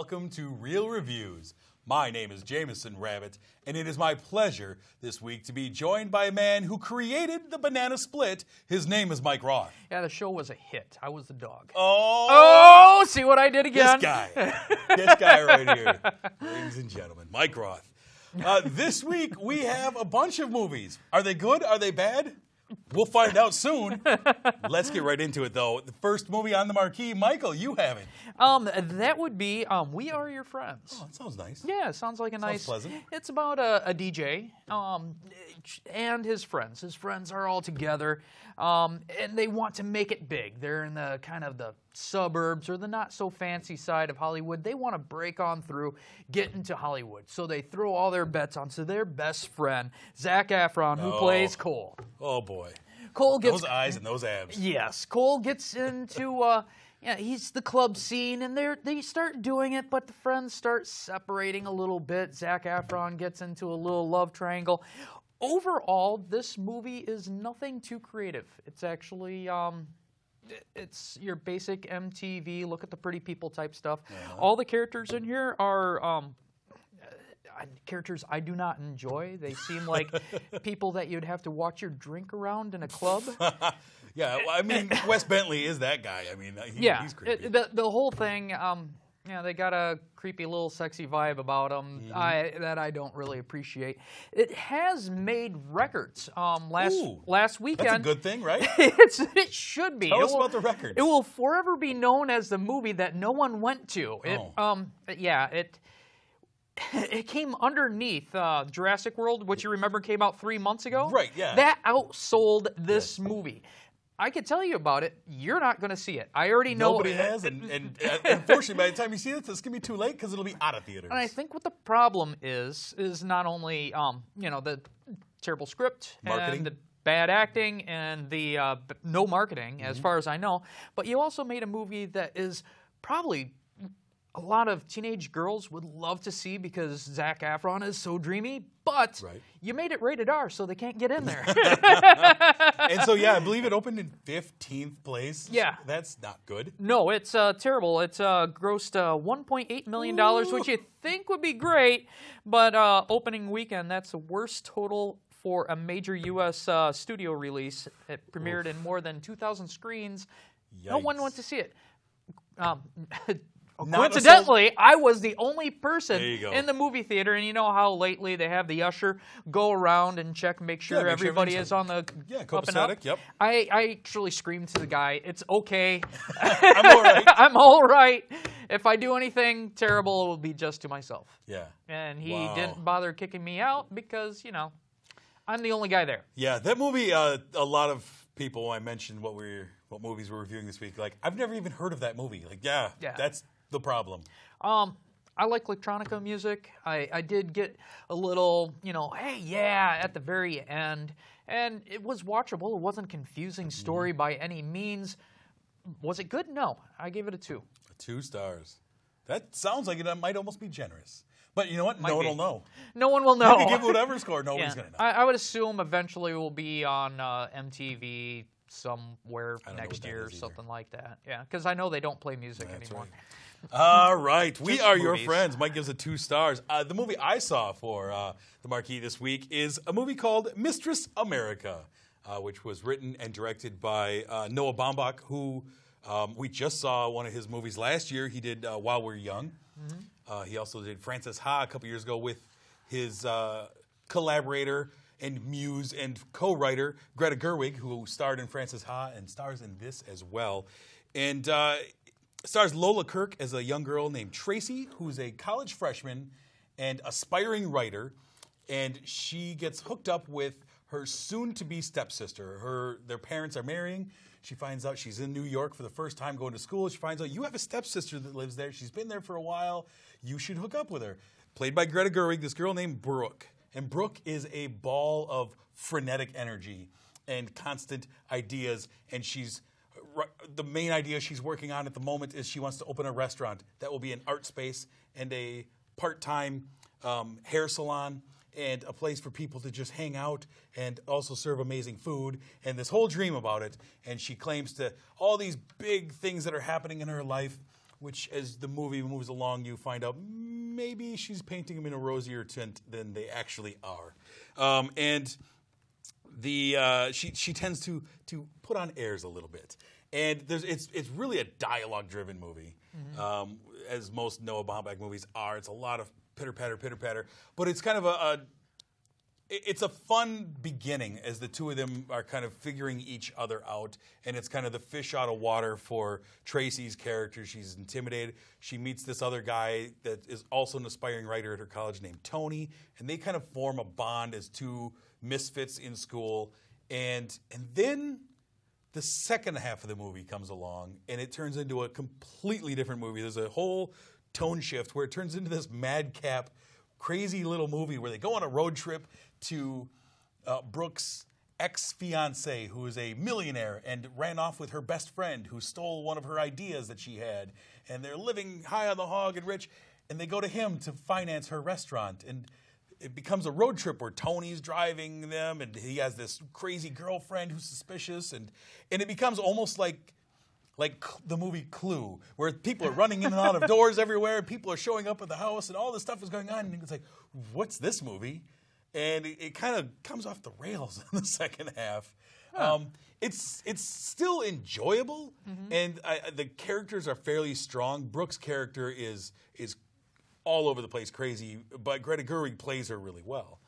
welcome to Real Reviews. My name is Jamison Rabbitt, and it is my pleasure this week to be joined by a man who created the banana split. His name is Mike Roth. Yeah, the show was a hit. I was the dog. Oh, see what I did again? This guy right here. Ladies and gentlemen, Mike Roth. This week we have a bunch of movies. Are they good? Are they bad? We'll find out soon. Let's get right into it, though. The first movie on the marquee, Michael, you have it. That would be We Are Your Friends. Oh, that sounds nice. Yeah, it sounds like a nice. Pleasant. It's about a DJ and his friends. His friends are all together, and they want to make it big. They're in the kind of the suburbs or the not so fancy side of Hollywood. They want to break on through, get into Hollywood. So they throw all their bets onto their best friend, Zac Efron, who plays Cole. Oh boy. Cole gets those eyes and those abs. Yes, Cole gets into he's the club scene, and they start doing it, but the friends start separating a little bit. Zac Efron gets into a little love triangle. Overall, this movie is nothing too creative. It's actually it's your basic MTV, look at the pretty people type stuff. All the characters in here are characters I do not enjoy. They seem like people that you'd have to watch your drink around in a club. Yeah, well, I mean, Wes Bentley is that guy. I mean, he's creepy. The whole thing, they got a creepy little sexy vibe about them that I don't really appreciate. It has made records. Last weekend. That's a good thing, right? It should be. Tell us about the records. It will forever be known as the movie that no one went to. It came underneath Jurassic World, which you remember came out 3 months ago. Right, yeah. That outsold this movie. I could tell you about it. You're not going to see it. I already know. Nobody has, and unfortunately, by the time you see it, it's going to be too late because it'll be out of theaters. And I think what the problem is not only the terrible script marketing, and the bad acting and the no marketing, as far as I know, but you also made a movie that is probably a lot of teenage girls would love to see because Zac Efron is so dreamy, but you made it rated R, so they can't get in there. And so, I believe it opened in 15th place. Yeah. That's not good. No, it's terrible. It's grossed $1.8 million, which you think would be great, but opening weekend, that's the worst total for a major U.S. studio release. It premiered in more than 2,000 screens. Yikes. No one went to see it. Coincidentally, I was the only person in the movie theater, and you know how lately they have the usher go around and make sure everybody is on the up and up? Yep. I actually screamed to the guy, "It's okay. I'm all right. I'm all right. If I do anything terrible, it will be just to myself." Yeah. And he didn't bother kicking me out because, I'm the only guy there. Yeah, that movie, a lot of people, I mentioned what movies we're reviewing this week, like, I've never even heard of that movie. Like, that's the problem. I like electronica music. I did get a little, hey, yeah, at the very end. And it was watchable. It wasn't a confusing story by any means. Was it good? No. I gave it a 2. 2 stars. That sounds like it might almost be generous. But you know what? No one will know. No one will know. You can give whatever score. Nobody's going to know. I would assume eventually it will be on MTV somewhere next year or something like that. Yeah, because I know they don't play music anymore. Right. All right. We Are Your Friends. Mike gives it 2 stars. The movie I saw for the marquee this week is a movie called Mistress America, which was written and directed by Noah Baumbach, who we just saw one of his movies last year. He did While We're Young. He also did Frances Ha a couple years ago with his collaborator and muse and co-writer Greta Gerwig, who starred in Frances Ha and stars in this as well. And stars Lola Kirk as a young girl named Tracy, who's a college freshman and aspiring writer. And she gets hooked up with her soon-to-be stepsister. Their parents are marrying. She finds out she's in New York for the first time going to school. She finds out you have a stepsister that lives there. She's been there for a while. You should hook up with her. Played by Greta Gerwig, this girl named Brooke. And Brooke is a ball of frenetic energy and constant ideas. And the main idea she's working on at the moment is she wants to open a restaurant that will be an art space and a part-time hair salon and a place for people to just hang out and also serve amazing food, and this whole dream about it. And she claims to all these big things that are happening in her life which as the movie moves along, you find out maybe she's painting them in a rosier tint than they actually are. And she tends to put on airs a little bit. And it's really a dialogue-driven movie, as most Noah Baumbach movies are. It's a lot of pitter-patter, but it's kind of it's a fun beginning as the two of them are kind of figuring each other out, and it's kind of the fish out of water for Tracy's character. She's intimidated. She meets this other guy that is also an aspiring writer at her college named Tony, and they kind of form a bond as two misfits in school. And then the second half of the movie comes along, and it turns into a completely different movie. There's a whole tone shift where it turns into this madcap, crazy little movie where they go on a road trip to Brooke's ex-fiancé, who is a millionaire and ran off with her best friend who stole one of her ideas that she had. And they're living high on the hog and rich, and they go to him to finance her restaurant. And it becomes a road trip where Tony's driving them, and he has this crazy girlfriend who's suspicious, and it becomes almost like the movie Clue, where people are running in and out of doors everywhere, and people are showing up at the house, and all this stuff is going on, and it's like, what's this movie? And it kind of comes off the rails in the second half. It's still enjoyable, and the characters are fairly strong. Brooke's character is all over the place, crazy, but Greta Gerwig plays her really well.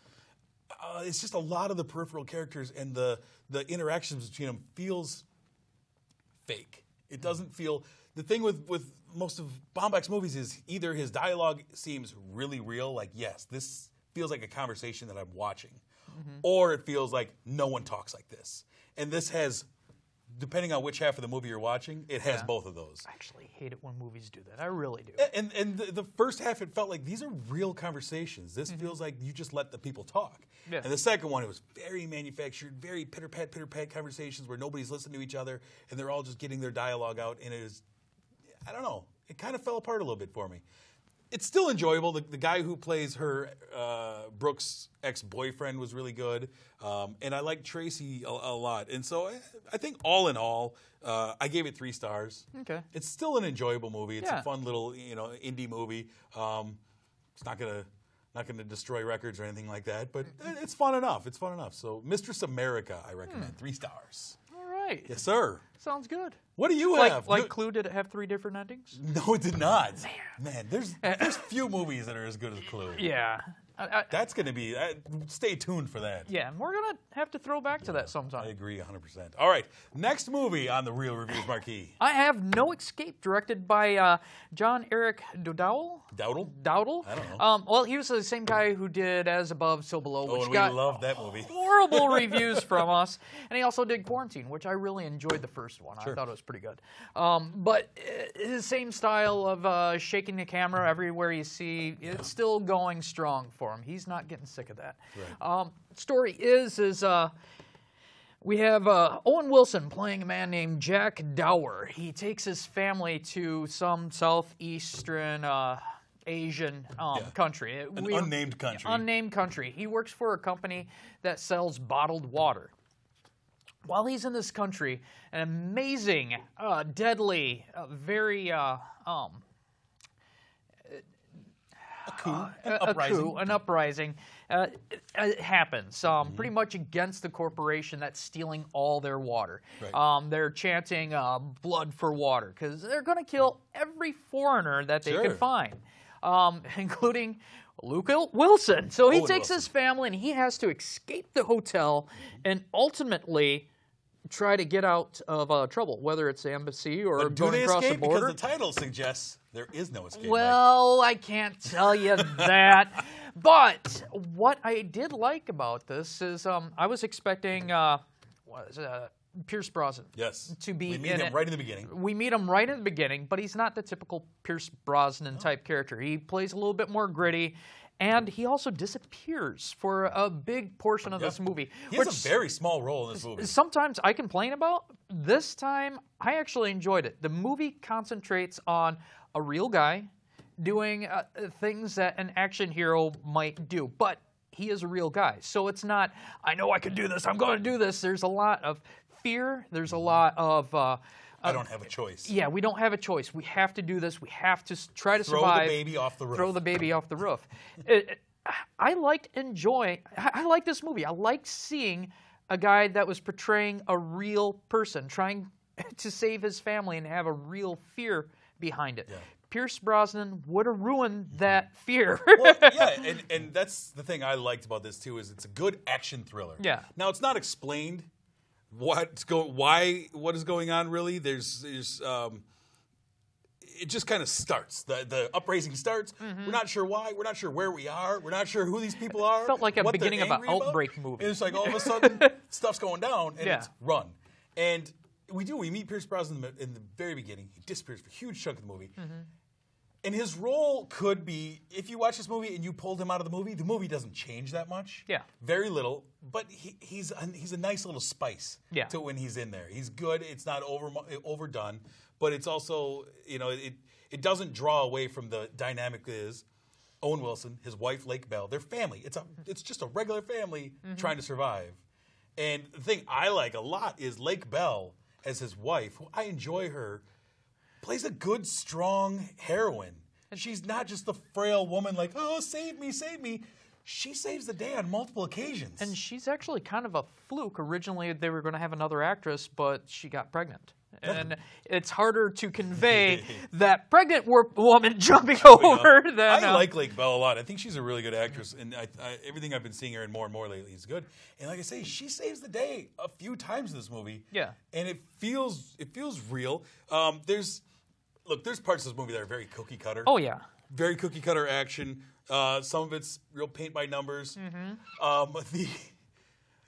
It's just a lot of the peripheral characters, and the interactions between them feels fake. It doesn't feel... The thing with most of Baumbach's movies is either his dialogue seems really real, like, yes, this feels like a conversation that I'm watching, or it feels like no one talks like this. And this has, depending on which half of the movie you're watching, it has both of those. I actually hate it when movies do that. I really do. And the first half, it felt like these are real conversations. This feels like you just let the people talk. Yeah. And the second one, it was very manufactured, very pitter-pat conversations where nobody's listening to each other, and they're all just getting their dialogue out. And it is, I don't know, it kind of fell apart a little bit for me. It's still enjoyable. The guy who plays her, Brooke's ex-boyfriend, was really good. And I like Tracy a lot. And so I think all in all, I gave it 3 stars. Okay. It's still an enjoyable movie. It's a fun little indie movie. It's not gonna destroy records or anything like that, but it's fun enough. It's fun enough. So Mistress America, I recommend. 3 stars. All right. Yes, sir. Sounds good. What do you have? Like Clue, did it have 3 different endings? No, it did not. Man, there's few movies that are as good as Clue. Yeah. That's going to be... stay tuned for that. Yeah, and we're going to have to throw back to that sometime. I agree 100%. All right, next movie on the Real Reviews Marquee. I have No Escape, directed by John Eric Dowdle. Dowdle? I don't know. Well, he was the same guy who did As Above, So Below, which we love that movie. Horrible reviews from us. And he also did Quarantine, which I really enjoyed the first one. Sure. I thought it was pretty good. But his same style of shaking the camera everywhere you see, it's still going strong for him. He's not getting sick of that. Right. Story is we have Owen Wilson playing a man named Jack Dower. He takes his family to some southeastern Asian country. Unnamed country. Unnamed country. He works for a company that sells bottled water. While he's in this country, an amazing, deadly, very... An uprising it happens, pretty much against the corporation that's stealing all their water. Right. They're chanting blood for water because they're going to kill every foreigner that they can find, including Luke Wilson. So he takes his family and he has to escape the hotel and ultimately try to get out of trouble, whether it's the embassy or going across the border. Because the title suggests there is no escape. Well, I can't tell you that. But what I did like about this is I was expecting Pierce Brosnan. Yes. To be we meet him right in the beginning. We meet him right in the beginning, but he's not the typical Pierce Brosnan type character. He plays a little bit more gritty. And he also disappears for a big portion of this movie. He has a very small role in this movie. Sometimes I complain about. This time, I actually enjoyed it. The movie concentrates on a real guy doing things that an action hero might do. But he is a real guy. So it's not, I know I can do this, I'm going to do this. There's a lot of fear. There's a lot of I don't have a choice. Yeah, we don't have a choice. We have to do this. We have to try to Throw survive. the baby off the roof. Throw the baby off the roof. I like this movie. I liked seeing a guy that was portraying a real person, trying to save his family and have a real fear behind it. Yeah. Pierce Brosnan would have ruined that fear. Well, yeah, and that's the thing I liked about this too, is it's a good action thriller. Yeah. Now it's not explained what is going on really. There's it just kind of starts. The uprising starts. We're not sure why. We're not sure where we are. We're not sure who these people are. Felt like a beginning of an Outbreak movie. And it's like all of a sudden stuff's going down and Yeah. it's run. And we meet Pierce Brosnan in the very beginning. He disappears for a huge chunk of the movie. And his role could be, if you watch this movie and you pulled him out of the movie doesn't change that much. Yeah. Very little, but he's a nice little spice to when he's in there. He's good. It's not overdone, but it's also, it doesn't draw away from the dynamic that is Owen Wilson, his wife Lake Bell, their family. It's just a regular family trying to survive. And the thing I like a lot is Lake Bell as his wife, who I enjoy her, plays a good, strong heroine. And she's not just a frail woman like, oh, save me, save me. She saves the day on multiple occasions. And she's actually kind of a fluke. Originally, they were going to have another actress, but she got pregnant. And it's harder to convey that pregnant woman jumping over than... I like Lake Bell a lot. I think she's a really good actress, and everything I've been seeing her in more and more lately is good. And like I say, she saves the day a few times in this movie. Yeah. And it feels real. There's parts of this movie that are very cookie cutter. Oh, yeah. Very cookie cutter action. Some of it's real paint by numbers.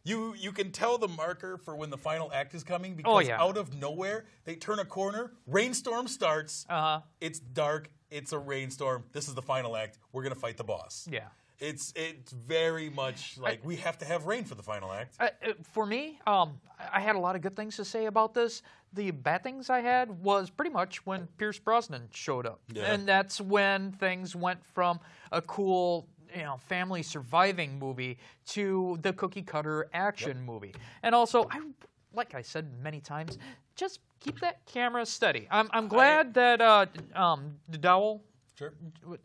You can tell the marker for when the final act is coming because out of nowhere, they turn a corner, rainstorm starts, it's dark, it's a rainstorm, this is the final act, we're going to fight the boss. Yeah. It's very much like we have to have rain for the final act. For me, I had a lot of good things to say about this. The bad things I had was pretty much when Pierce Brosnan showed up. Yeah. And that's when things went from a cool... family surviving movie to the cookie cutter action movie. And also, like I said many times, just keep that camera steady. I'm glad that the Dowell, Sure.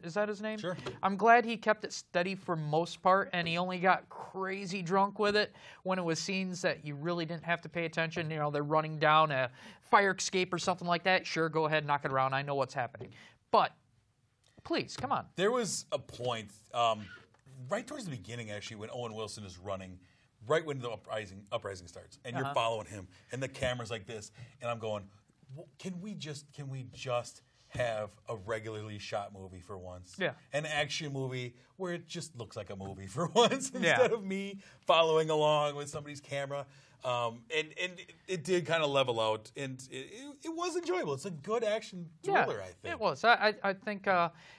is that his name? Sure. I'm glad he kept it steady for most part, and he only got crazy drunk with it when it was scenes that you really didn't have to pay attention. They're running down a fire escape or something like that. Sure, go ahead, knock it around. I know what's happening. But please, come on. There was a point right towards the beginning, actually, when Owen Wilson is running, right when the uprising starts, and you're following him, and the camera's like this, and I'm going, can we just have a regularly shot movie for once? Yeah. An action movie where it just looks like a movie for once instead of me following along with somebody's camera. And it did kind of level out, and it was enjoyable. It's a good action thriller, I think. It was. I think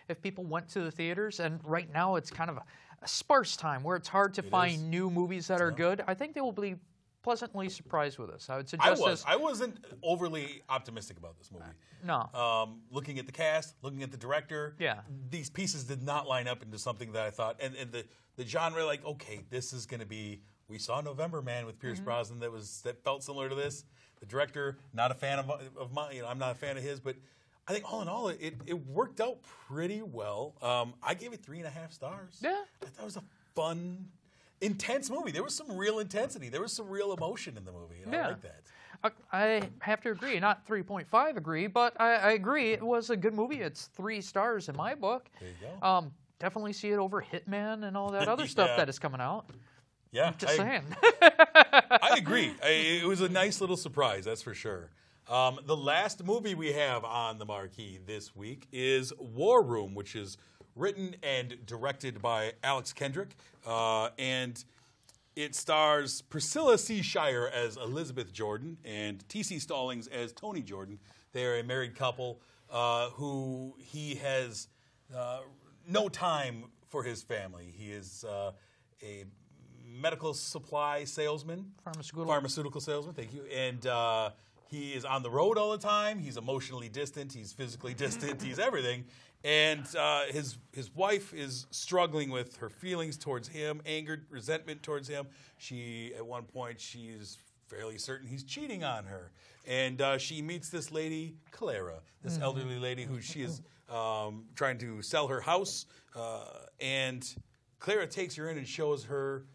if people went to the theaters, and right now it's kind of a sparse time where it's hard to find new movies that are good, I think they will be pleasantly surprised with this. I would suggest I wasn't overly optimistic about this movie. No. Looking at the cast, looking at the director, these pieces did not line up into something that I thought. And the genre, like, okay, this is going to be. We saw November Man with Pierce Brosnan that felt similar to this. The director, not a fan of mine. I'm not a fan of his, but I think all in all, it worked out pretty well. I gave it 3.5 stars. Yeah. I thought it was a fun, intense movie. There was some real intensity. There was some real emotion in the movie, and I like that. I have to agree. Not 3.5 agree, but I agree. It was a good movie. It's 3 stars in my book. There you go. Definitely see it over Hitman and all that other stuff that is coming out. Yeah, Just saying. I agree. It was a nice little surprise, that's for sure. The last movie we have on the marquee this week is War Room, which is written and directed by Alex Kendrick, and it stars Priscilla C. Shire as Elizabeth Jordan and T.C. Stallings as Tony Jordan. They are a married couple who he has no time for his family. He is a medical supply salesman. Pharmaceutical salesman, thank you. And he is on the road all the time. He's emotionally distant. He's physically distant. He's everything. And his wife is struggling with her feelings towards him, anger, resentment towards him. At one point, she's fairly certain he's cheating on her. And she meets this lady, Clara, this elderly lady who she is trying to sell her house. And Clara takes her in and shows her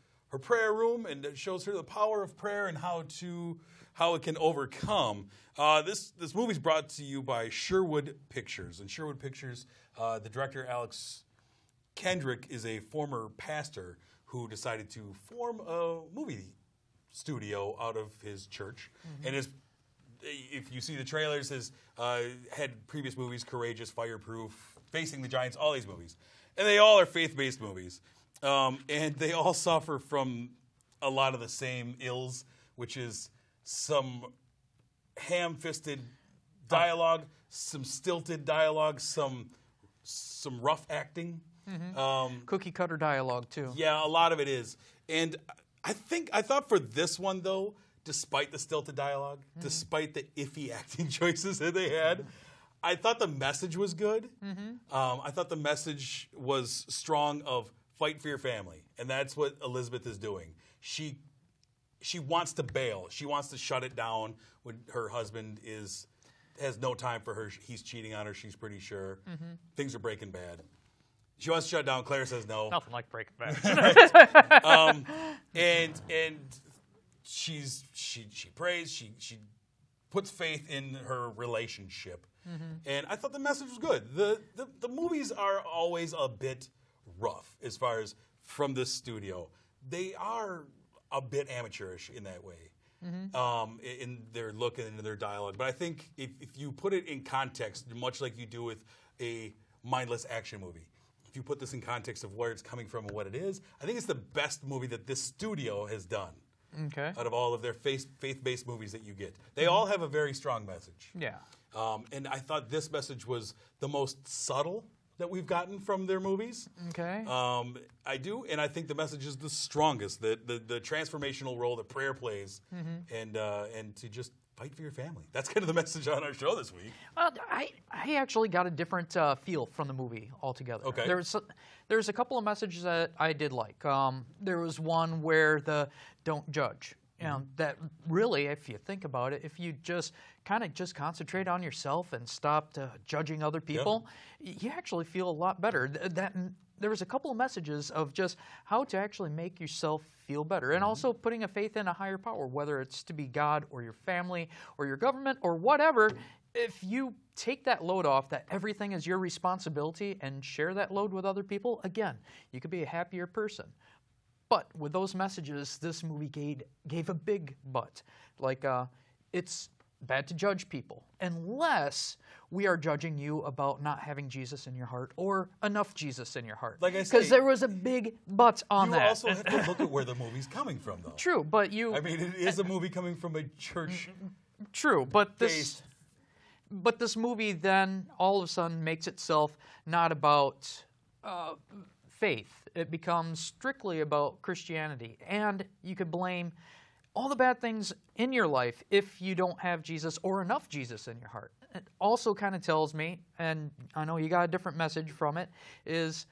prayer room and shows her the power of prayer and how it can overcome. This movie's brought to you by Sherwood Pictures. And Sherwood Pictures, the director, Alex Kendrick, is a former pastor who decided to form a movie studio out of his church. And if you see the trailers, has had previous movies, Courageous, Fireproof, Facing the Giants, all these movies. And they all are faith-based movies. And they all suffer from a lot of the same ills, which is some ham-fisted dialogue, some stilted dialogue, some rough acting. Cookie-cutter dialogue, too. Yeah, a lot of it is. And I thought for this one, though, despite the stilted dialogue, despite the iffy acting choices that they had, I thought the message was good. I thought the message was strong of fight for your family. And that's what Elizabeth is doing. She wants to bail. She wants to shut it down when her husband has no time for her. He's cheating on her, she's pretty sure. Things are breaking bad. She wants to shut it down. Claire says no. Nothing like Breaking Bad. And she prays. She puts faith in her relationship. And I thought the message was good. The movies are always a bit rough as far as from this studio. They are a bit amateurish in that way. In their look and in their dialogue. But I think if you put it in context, much like you do with a mindless action movie, if you put this in context of where it's coming from and what it is, I think it's the best movie that this studio has done. Okay. Out of all of their faith-based movies that you get. They all have a very strong message. Yeah. And I thought this message was the most subtle that we've gotten from their movies. Okay. I do, and I think the message is the strongest. The transformational role that prayer plays, and to just fight for your family. That's kind of the message on our show this week. Well, I actually got a different feel from the movie altogether. Okay. There's a couple of messages that I did like. There was one where the don't judge. You know, that really, if you think about it, if you just kind of just concentrate on yourself and stop judging other people, you actually feel a lot better. There was a couple of messages of just how to actually make yourself feel better, and also putting a faith in a higher power, whether it's to be God or your family or your government or whatever. If you take that load off, that everything is your responsibility, and share that load with other people, again, you could be a happier person. But with those messages, this movie gave a big but. Like, it's bad to judge people unless we are judging you about not having Jesus in your heart or enough Jesus in your heart. Like I say, because there was a big but on that. You also have to look at where the movie's coming from, though. True, but I mean, it is a movie coming from a church. True, but this movie then all of a sudden makes itself not about faith. It becomes strictly about Christianity, and you could blame all the bad things in your life if you don't have Jesus or enough Jesus in your heart. It also kind of tells me, and I know you got a different message from it, is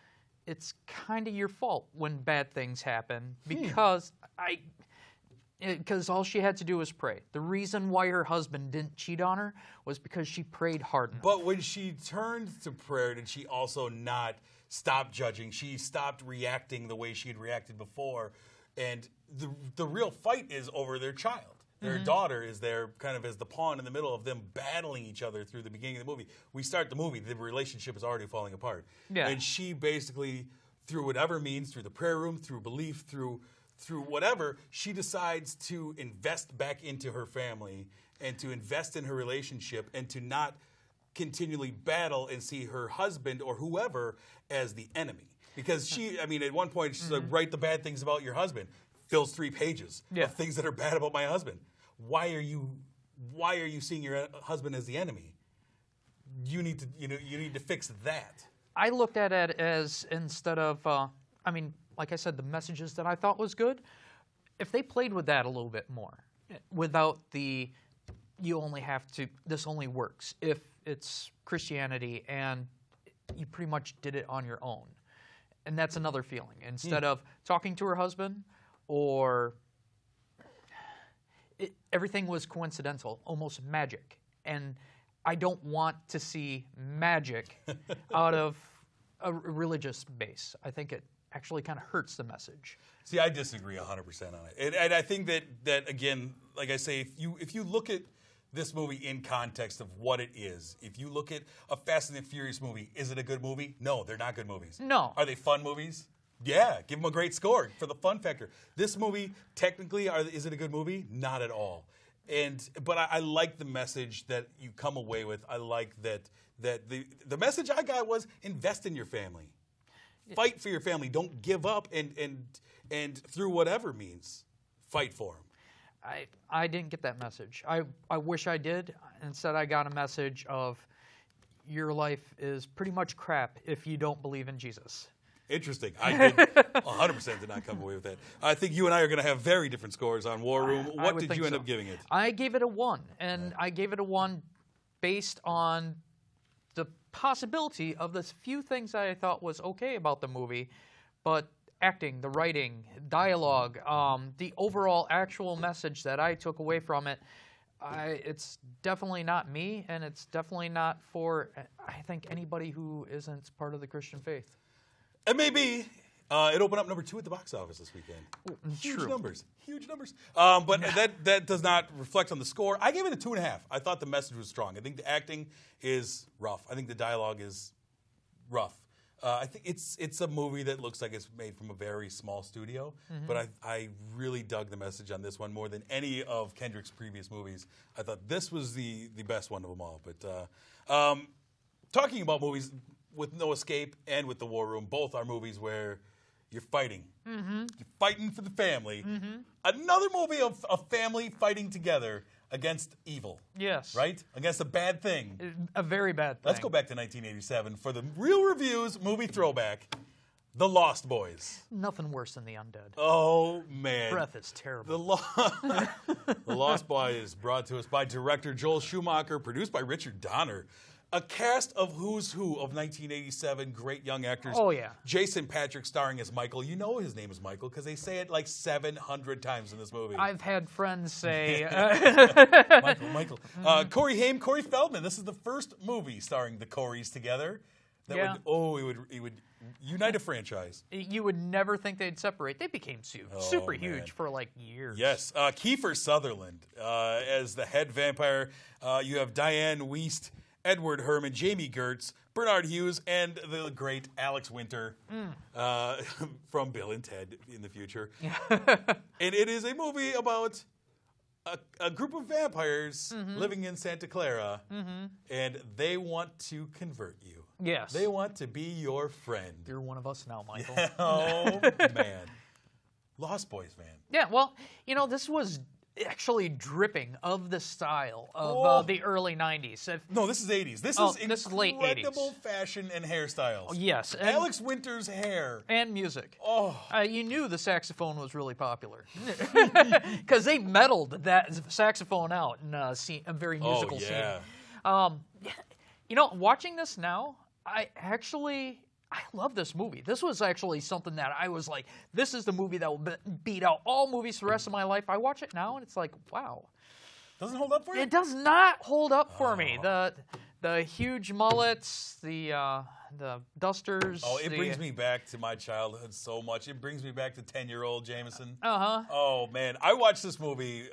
it's kind of your fault when bad things happen because all she had to do was pray. The reason why her husband didn't cheat on her was because she prayed hard enough. But when she turned to prayer, did she also not stop judging? She stopped reacting the way she had reacted before. And the real fight is over their child. Their daughter is there kind of as the pawn in the middle of them battling each other through the beginning of the movie. We start the movie, the relationship is already falling apart. Yeah. And she basically, through whatever means, through the prayer room, through belief, through whatever, she decides to invest back into her family and to invest in her relationship and to not continually battle and see her husband or whoever as the enemy. Because at one point, she's like, write the bad things about your husband. Fills 3 pages of things that are bad about my husband. Why are you seeing your husband as the enemy? You need to fix that. I looked at it as, instead of, like I said, the messages that I thought was good, if they played with that a little bit more, without this only works if it's Christianity and you pretty much did it on your own. And that's another feeling. Instead of talking to her husband, or everything was coincidental, almost magic. And I don't want to see magic out of a religious base. I think it actually kind of hurts the message. See, I disagree 100% on it. And I think that again, like I say, if you look at this movie in context of what it is, if you look at a Fast and the Furious movie, is it a good movie? No, they're not good movies. No. Are they fun movies? Yeah, give them a great score for the fun factor. This movie, technically, is it a good movie? Not at all. But I like the message that you come away with. I like that the message I got was invest in your family. Fight for your family. Don't give up and through whatever means, fight for them. I didn't get that message. I wish I did. Instead, I got a message of your life is pretty much crap if you don't believe in Jesus. Interesting. I did 100% did not come away with that. I think you and I are going to have very different scores on War Room. What did you end up giving it? I gave it a 1, and I gave it a 1 based on the possibility of the few things I thought was okay about the movie, but acting, the writing, dialogue, the overall actual message that I took away from it, it's definitely not me, and it's definitely not for, I think, anybody who isn't part of the Christian faith. It may be. It opened up number 2 at the box office this weekend. Huge numbers. But that does not reflect on the score. I gave it a 2.5. I thought the message was strong. I think the acting is rough. I think the dialogue is rough. I think it's a movie that looks like it's made from a very small studio, but I really dug the message on this one more than any of Kendrick's previous movies. I thought this was the best one of them all. But talking about movies with No Escape and with The War Room, both are movies where you're fighting. You're fighting for the family. Another movie of a family fighting together against evil. Yes. Right? Against a bad thing. A very bad thing. Let's go back to 1987 for the Real Reviews Movie Throwback, The Lost Boys. Nothing worse than The Undead. Oh, man. Breath is terrible. The Lost Boys, brought to us by director Joel Schumacher, produced by Richard Donner. A cast of who's who of 1987 great young actors. Oh, yeah. Jason Patric starring as Michael. You know his name is Michael because they say it like 700 times in this movie. I've had friends say... Michael. Corey Haim, Corey Feldman. This is the first movie starring the Coreys together. It would unite a franchise. You would never think they'd separate. They became super huge for like years. Yes. Kiefer Sutherland as the head vampire. You have Diane Wiest, Edward Herman, Jamie Gertz, Bernard Hughes, and the great Alex Winter from Bill and Ted in the future. And it is a movie about a group of vampires living in Santa Clara, and they want to convert you. Yes. They want to be your friend. You're one of us now, Michael. Oh, man. Lost Boys, man. Yeah, well, this was actually dripping of the style of the early 90s. No, this is 80s. This is late 80s. Incredible fashion and hairstyles. Yes. Alex Winter's hair. And music. Oh. You knew the saxophone was really popular. Because they meddled that saxophone out in a very musical scene. Watching this now, I love this movie. This was actually something that I was like, this is the movie that will beat out all movies for the rest of my life. I watch it now, and it's like, wow. Doesn't hold up for you? It does not hold up for me. The huge mullets, the dusters. Oh, it brings me back to my childhood so much. It brings me back to 10-year-old Jamison. Uh-huh. Oh, man. I watched this movie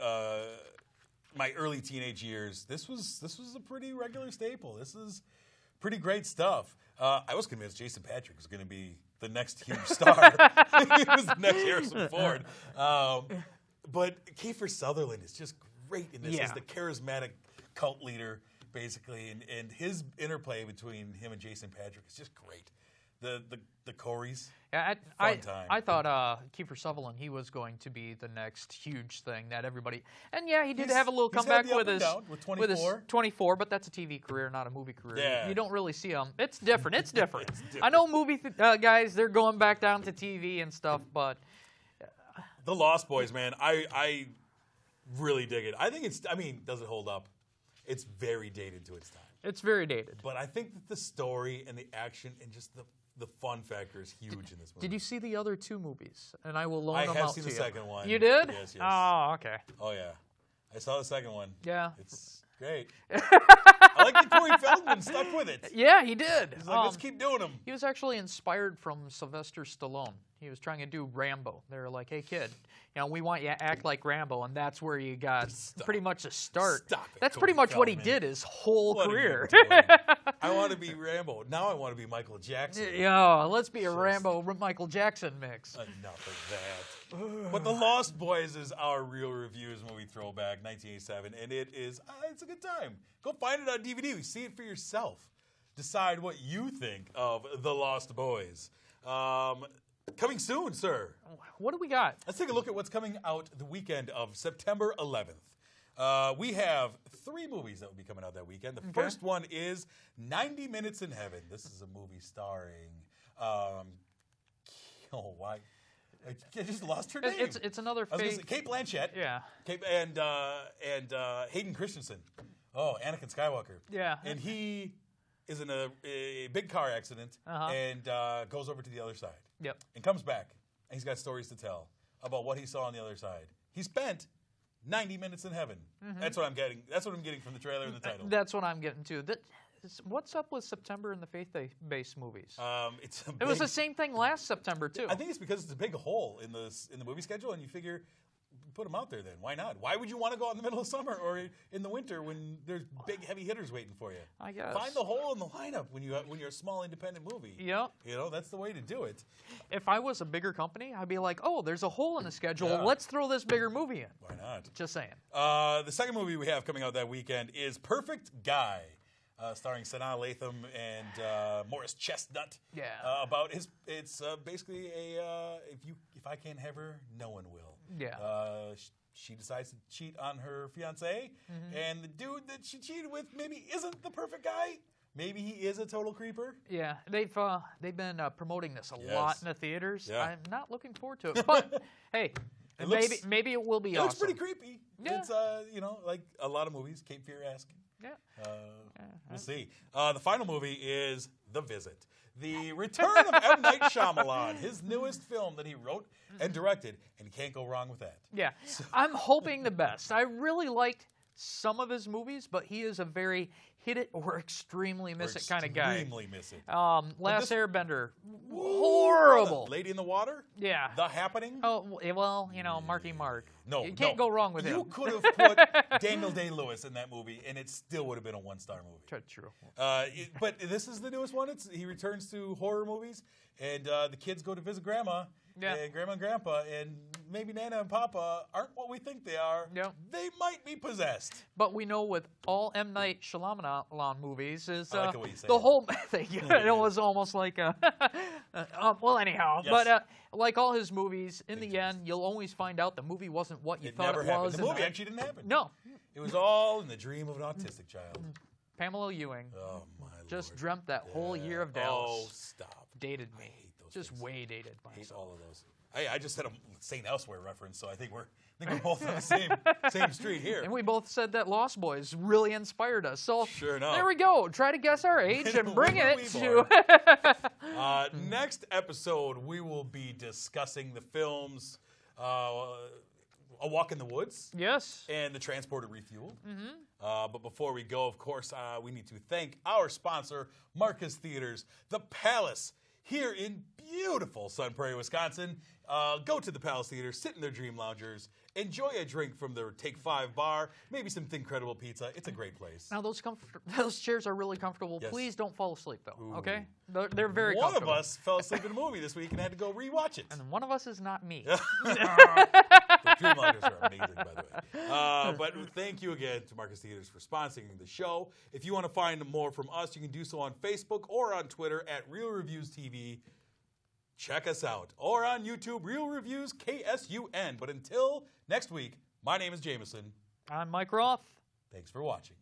my early teenage years. This was a pretty regular staple. This is pretty great stuff. I was convinced Jason Patric was going to be the next huge star. He was the next Harrison Ford. But Kiefer Sutherland is just great in this. He's the charismatic cult leader, basically, and his interplay between him and Jason Patric is just great. The Coreys. Yeah, fun time. I thought Kiefer Sutherland, he was going to be the next huge thing that everybody. And he did have a little comeback with his 24, but that's a TV career, not a movie career. Yeah. You don't really see him. It's different. It's different. I know movie guys, they're going back down to TV and stuff, but The Lost Boys, man, I really dig it. I think does it hold up? It's very dated to its time. It's very dated. But I think that the story and the action and just the fun factor is huge in this movie. Did you see the other two movies? And I will loan them out to you. I have seen the second one. You did? Yes. Oh, okay. Oh, yeah. I saw the second one. Yeah. It's great. I like that Corey Feldman stuck with it. Yeah, he did. He's like, let's keep doing them. He was actually inspired from Sylvester Stallone. He was trying to do Rambo. They were like, hey, kid, we want you to act like Rambo, and that's where you got pretty much a start. Stop it, that's Corey pretty much what he Feldman. did his whole career. I want to be Rambo. Now I want to be Michael Jackson. Yeah, let's be a Rambo-Michael Jackson mix. Enough of that. But The Lost Boys is our Real Reviews movie throwback, 1987, and it's a good time. Go find it on DVD. See it for yourself. Decide what you think of The Lost Boys. Coming soon, sir. What do we got? Let's take a look at what's coming out the weekend of September 11th. We have 3 movies that will be coming out that weekend. The first one is 90 Minutes in Heaven. This is a movie starring... why? I just lost her name. It's another fake... Kate Blanchett. Yeah. And Hayden Christensen. Oh, Anakin Skywalker. Yeah. And he is in a big car accident and goes over to the other side. Yep. And comes back. And he's got stories to tell about what he saw on the other side. He spent 90 minutes in heaven. That's what I'm getting. That's what I'm getting from the trailer and the title. That's what I'm getting too. What's up with September and the faith-based movies? It was the same thing last September too. I think it's because it's a big hole in the movie schedule, and you figure, put them out there then. Why not? Why would you want to go out in the middle of summer or in the winter when there's big heavy hitters waiting for you? I guess. Find the hole in the lineup when you're a small independent movie. Yep. That's the way to do it. If I was a bigger company, I'd be like, oh, there's a hole in the schedule. Yeah. Let's throw this bigger movie in. Why not? Just saying. The second movie we have coming out that weekend is Perfect Guy. Starring Sanaa Lathan and Morris Chestnut. Yeah. About it's basically if I can't have her, no one will. Yeah. She decides to cheat on her fiance, and the dude that she cheated with maybe isn't the perfect guy. Maybe he is a total creeper. Yeah, they've been promoting this a lot in the theaters. Yeah. I'm not looking forward to it, but hey. Maybe it will be awesome. It looks pretty creepy. Yeah. It's like a lot of movies, Cape Fear-esque. Yeah. We'll see. The final movie is The Visit. The return of M. Night Shyamalan, his newest film that he wrote and directed, and you can't go wrong with that. Yeah. I'm hoping the best. I really liked some of his movies, but he is a very hit it or extremely miss it kind of guy. Extremely miss it. Last Airbender, horrible. Lady in the Water? Yeah. The Happening? Oh, well, Marky Mark. No, you can't go wrong with him. You could have put Daniel Day-Lewis in that movie, and it still would have been a 1-star movie. True. But this is the newest one. He returns to horror movies, and the kids go to visit Grandma. Yeah. And Grandma and Grandpa, and maybe Nana and Papa aren't what we think they are. Yep. They might be possessed. But we know with all M. Night Shyamalan movies is I like the way you say the whole thing. It was almost like well, anyhow. Yes. But like all his movies, in the end, you'll always find out the movie wasn't what you thought never it happened. was. The movie actually didn't happen. No. It was all in the dream of an autistic child. Pamela Ewing. Oh, my just Lord. dreamt that whole year of Dallas. Oh, stop. Dated me. I hate those just things. way dated myself. I hate all of those. I just had a St. Elsewhere reference, so I think we're both on the same street here. And we both said that Lost Boys really inspired us. So sure enough. There we go. Try to guess our age and bring it to. Next episode, we will be discussing the films A Walk in the Woods. Yes. And The Transporter Refueled. But before we go, of course, we need to thank our sponsor, Marcus Theaters, The Palace, here in beautiful Sun Prairie, Wisconsin. Go to the Palace Theater, sit in their dream loungers, enjoy a drink from their Take 5 bar, maybe some Thin-Credible pizza. It's a great place. Now, those chairs are really comfortable. Yes. Please don't fall asleep, though, Ooh. okay? They're very One comfortable. of us fell asleep in a movie this week and had to go rewatch it. And one of us is not me. The dream loungers are amazing, by the way. But thank you again to Marcus Theaters for sponsoring the show. If you want to find more from us, you can do so on Facebook or on Twitter at Real Reviews TV. Check us out. Or on YouTube, Real Reviews KSUN. But until next week, my name is Jamison. I'm Mike Roth. Thanks for watching.